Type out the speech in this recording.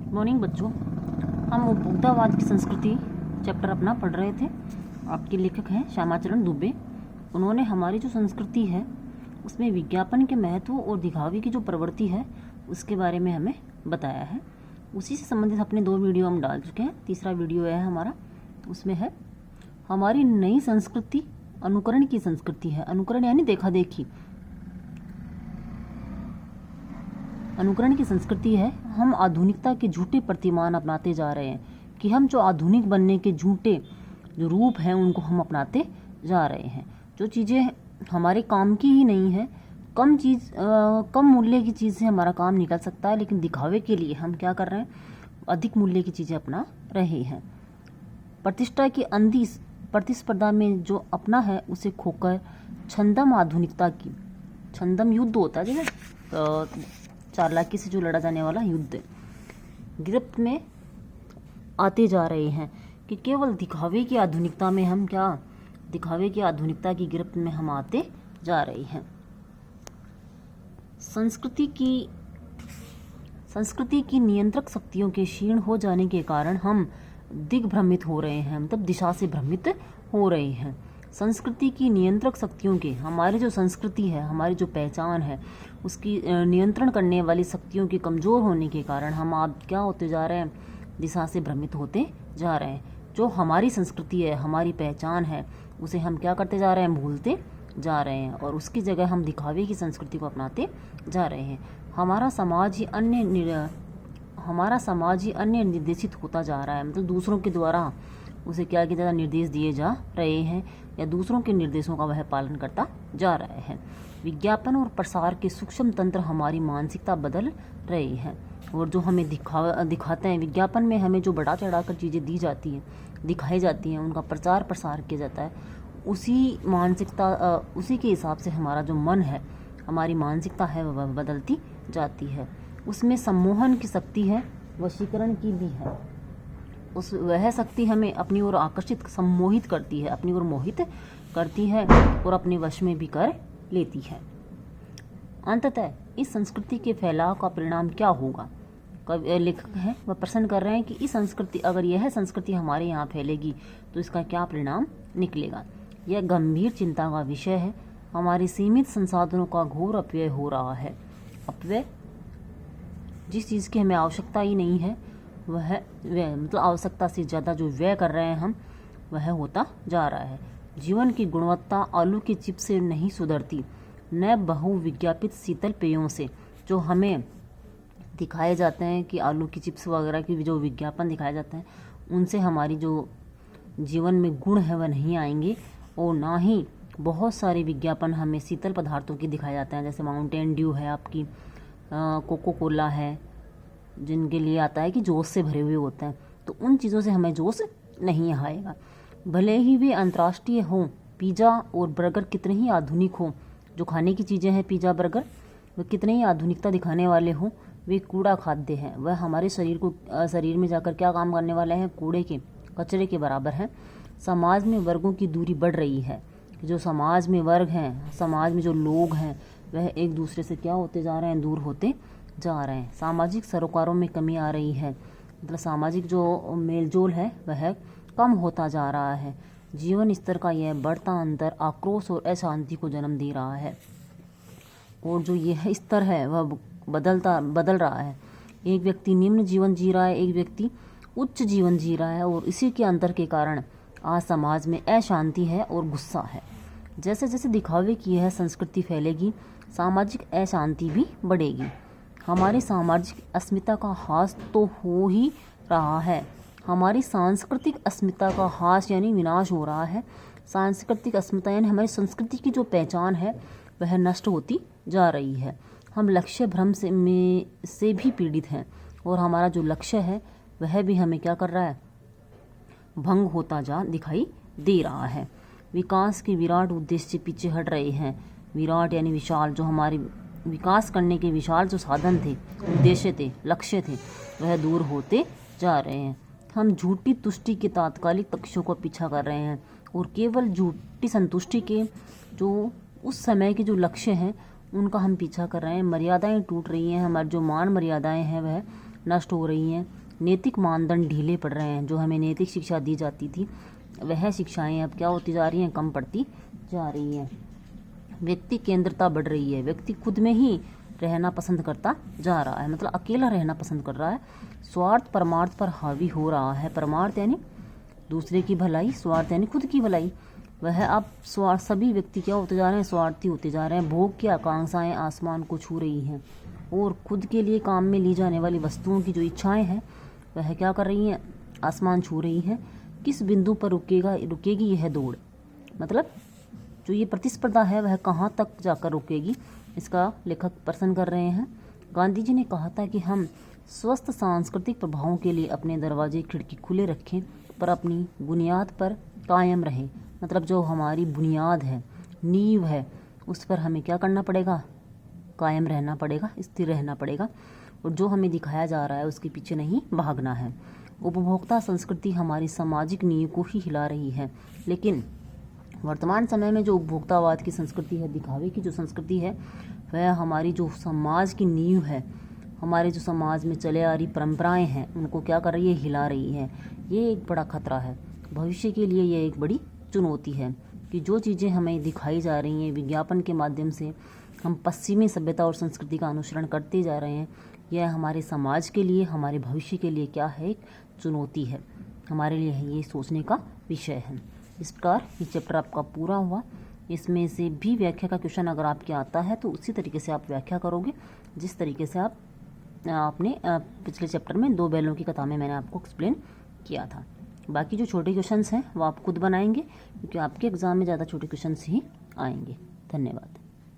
Morning बच्चों, हम उपभोक्तावाद की संस्कृति चैप्टर अपना पढ़ रहे थे। आपके लेखक हैं श्यामाचरण दुबे। उन्होंने हमारी जो संस्कृति है उसमें विज्ञापन के महत्व और दिखावे की जो प्रवृत्ति है उसके बारे में हमें बताया है। उसी से संबंधित अपने 2 वीडियो हम डाल चुके हैं। तीसरा वीडियो है हमारा, उसमें है हमारी नई संस्कृति अनुकरण की संस्कृति है। अनुकरण यानी देखा देखी, अनुकरण की संस्कृति है। हम आधुनिकता के झूठे प्रतिमान अपनाते जा रहे हैं कि हम जो आधुनिक बनने के झूठे जो रूप हैं उनको हम अपनाते जा रहे हैं। जो चीज़ें हमारे काम की ही नहीं है, कम मूल्य की चीज़ से हमारा काम निकल सकता है, लेकिन दिखावे के लिए हम क्या कर रहे हैं, अधिक मूल्य की चीज़ें अपना रहे हैं। प्रतिष्ठा की अंधी प्रतिस्पर्धा में जो अपना है उसे खोकर छंदम आधुनिकता की, छंदम युद्ध होता है जैसे चालाकी से जो लड़ा जाने वाला युद्ध, गिरफ्त में आते जा रहे हैं कि केवल दिखावे की आधुनिकता में हम क्या, दिखावे की आधुनिकता की गिरफ्त में हम आते जा रहे हैं। संस्कृति की नियंत्रक शक्तियों के क्षीण हो जाने के कारण हम दिग्भ्रमित हो रहे हैं, मतलब दिशा से भ्रमित हो रहे हैं। संस्कृति की नियंत्रक शक्तियों के, हमारी जो संस्कृति है, हमारी जो पहचान है, उसकी नियंत्रण करने वाली शक्तियों के कमज़ोर होने के कारण हम आप क्या होते जा रहे हैं, दिशा से भ्रमित होते जा रहे हैं। जो हमारी संस्कृति है, हमारी पहचान है, उसे हम क्या करते जा रहे हैं, भूलते जा रहे हैं और उसकी जगह हम दिखावे की संस्कृति को अपनाते जा रहे हैं। हमारा समाज ही अन्य निर्देशित होता जा रहा है, मतलब दूसरों के द्वारा उसे क्या किया जाता, निर्देश दिए जा रहे हैं या दूसरों के निर्देशों का वह पालन करता जा रहा है। विज्ञापन और प्रसार के सूक्ष्म तंत्र हमारी मानसिकता बदल रहे हैं और जो हमें दिखाते हैं, विज्ञापन में हमें जो बढ़ा चढ़ाकर चीज़ें दी जाती हैं, दिखाई जाती हैं, उनका प्रचार प्रसार किया जाता है, उसी मानसिकता उसी के हिसाब से हमारा जो मन है, हमारी मानसिकता है वह बदलती जाती है। उसमें सम्मोहन की शक्ति है, वशीकरण की भी है। वह शक्ति हमें अपनी ओर आकर्षित, सम्मोहित करती है, अपनी ओर मोहित करती है और अपने वश में भी कर लेती है। अंततः इस संस्कृति के फैलाव का परिणाम क्या होगा, लेखक है वह प्रश्न कर रहे हैं कि इस संस्कृति, अगर यह संस्कृति हमारे यहाँ फैलेगी तो इसका क्या परिणाम निकलेगा। यह गंभीर चिंता का विषय है। हमारे सीमित संसाधनों का घोर अपव्यय हो रहा है। अपव्यय, जिस चीज़ की हमें आवश्यकता ही नहीं है वह मतलब आवश्यकता से ज़्यादा जो व्यय कर रहे हैं हम, वह होता जा रहा है। जीवन की गुणवत्ता आलू की चिप्स से नहीं सुधरती, न बहुविज्ञापित शीतल पेयों से। जो हमें दिखाए जाते हैं कि आलू की चिप्स वगैरह की जो विज्ञापन दिखाए जाते हैं, उनसे हमारी जो जीवन में गुण है वह नहीं आएंगे। और ना ही बहुत सारे विज्ञापन हमें शीतल पदार्थों की दिखाए जाते हैं, जैसे माउंटेन ड्यू है, आपकी कोको कोला है, जिनके लिए आता है कि जोश से भरे हुए होते हैं, तो उन चीज़ों से हमें जोश नहीं आएगा। भले ही वे अंतर्राष्ट्रीय हों, पिज़्ज़ा और बर्गर कितने ही आधुनिक हों, जो खाने की चीज़ें हैं पिज़्ज़ा बर्गर, वे कितने ही आधुनिकता दिखाने वाले हों, वे कूड़ा खाद्य हैं। वह हमारे शरीर में जाकर क्या काम करने वाले हैं, कूड़े के, कचरे के बराबर हैं। समाज में वर्गों की दूरी बढ़ रही है। जो समाज में वर्ग हैं, समाज में जो लोग हैं, वह एक दूसरे से क्या होते जा रहे हैं, दूर होते जा रहे हैं। सामाजिक सरोकारों में कमी आ रही है, मतलब सामाजिक जो मेलजोल है वह कम होता जा रहा है। जीवन स्तर का यह बढ़ता अंतर आक्रोश और अशांति को जन्म दे रहा है और जो यह स्तर है वह बदल रहा है। एक व्यक्ति निम्न जीवन जी रहा है, एक व्यक्ति उच्च जीवन जी रहा है और इसी के अंतर के कारण आज समाज में अशांति है और गुस्सा है। जैसे जैसे दिखावे की यह संस्कृति फैलेगी, सामाजिक अशांति भी बढ़ेगी। हमारी सामाजिक अस्मिता का ह्रास तो हो ही रहा है, हमारी सांस्कृतिक अस्मिता का ह्रास यानी विनाश हो रहा है। सांस्कृतिक अस्मिता यानी हमारी संस्कृति की जो पहचान है वह नष्ट होती जा रही है। हम लक्ष्य भ्रम से भी पीड़ित हैं और हमारा जो लक्ष्य है वह भी हमें क्या कर रहा है, भंग होता जा दिखाई दे रहा है। विकास के विराट उद्देश्य से पीछे हट रहे हैं। विराट यानी विशाल, जो हमारे विकास करने के विशाल जो साधन थे, उद्देश्य थे, लक्ष्य थे, वह दूर होते जा रहे हैं। हम झूठी तुष्टि के तात्कालिक लक्ष्यों को पीछा कर रहे हैं और केवल झूठी संतुष्टि के जो उस समय के जो लक्ष्य हैं उनका हम पीछा कर रहे हैं। मर्यादाएं टूट रही हैं, हमारी जो मान मर्यादाएं हैं वह नष्ट हो रही हैं, नैतिक मानदंड ढीले पड़ रहे हैं। जो हमें नैतिक शिक्षा दी जाती थी वह शिक्षाएं अब क्या होती जा रही हैं, कम पड़ती जा रही हैं। व्यक्ति केंद्रता बढ़ रही है, व्यक्ति खुद में ही रहना पसंद करता जा रहा है, मतलब अकेला रहना पसंद कर रहा है। स्वार्थ परमार्थ पर हावी हो रहा है। परमार्थ यानी दूसरे की भलाई, स्वार्थ यानी खुद की भलाई। वह अब स्वार्थ, सभी व्यक्ति क्या होते जा रहे हैं, स्वार्थी होते जा रहे हैं। भोग की आकांक्षाएं आसमान को छू रही हैं और खुद के लिए काम में ली जाने वाली वस्तुओं की जो इच्छाएं हैं वह क्या कर रही हैं, आसमान छू रही हैं। किस बिंदु पर रुकेगी यह दौड़, मतलब जो ये प्रतिस्पर्धा है वह कहाँ तक जाकर रुकेगी, इसका लेखक प्रश्न कर रहे हैं। गांधी जी ने कहा था कि हम स्वस्थ सांस्कृतिक प्रभावों के लिए अपने दरवाजे खिड़की खुले रखें, पर अपनी बुनियाद पर कायम रहें। मतलब जो हमारी बुनियाद है, नींव है, उस पर हमें क्या करना पड़ेगा, कायम रहना पड़ेगा, स्थिर रहना पड़ेगा, और जो हमें दिखाया जा रहा है उसके पीछे नहीं भागना है। उपभोक्ता संस्कृति हमारी सामाजिक नींव को ही हिला रही है, लेकिन वर्तमान समय में जो उपभोक्तावाद की संस्कृति है, दिखावे की जो संस्कृति है, वह हमारी जो समाज की नींव है, हमारे जो समाज में चले आ रही परंपराएं हैं, उनको क्या कर रही है, हिला रही है। ये एक बड़ा खतरा है भविष्य के लिए, ये एक बड़ी चुनौती है कि जो चीज़ें हमें दिखाई जा रही हैं विज्ञापन के माध्यम से, हम पश्चिमी सभ्यता और संस्कृति का अनुसरण करते जा रहे हैं। यह हमारे समाज के लिए, हमारे भविष्य के लिए क्या है, एक चुनौती है। हमारे लिए ये सोचने का विषय है। इस प्रकार ये चैप्टर आपका पूरा हुआ। इसमें से भी व्याख्या का क्वेश्चन अगर आपके आता है तो उसी तरीके से आप व्याख्या करोगे जिस तरीके से आपने पिछले चैप्टर में 2 बैलों की कथा में मैंने आपको एक्सप्लेन किया था। बाकी जो छोटे क्वेश्चंस हैं वो आप खुद बनाएंगे, क्योंकि आपके एग्ज़ाम में ज़्यादा छोटे क्वेश्चंस ही आएंगे। धन्यवाद।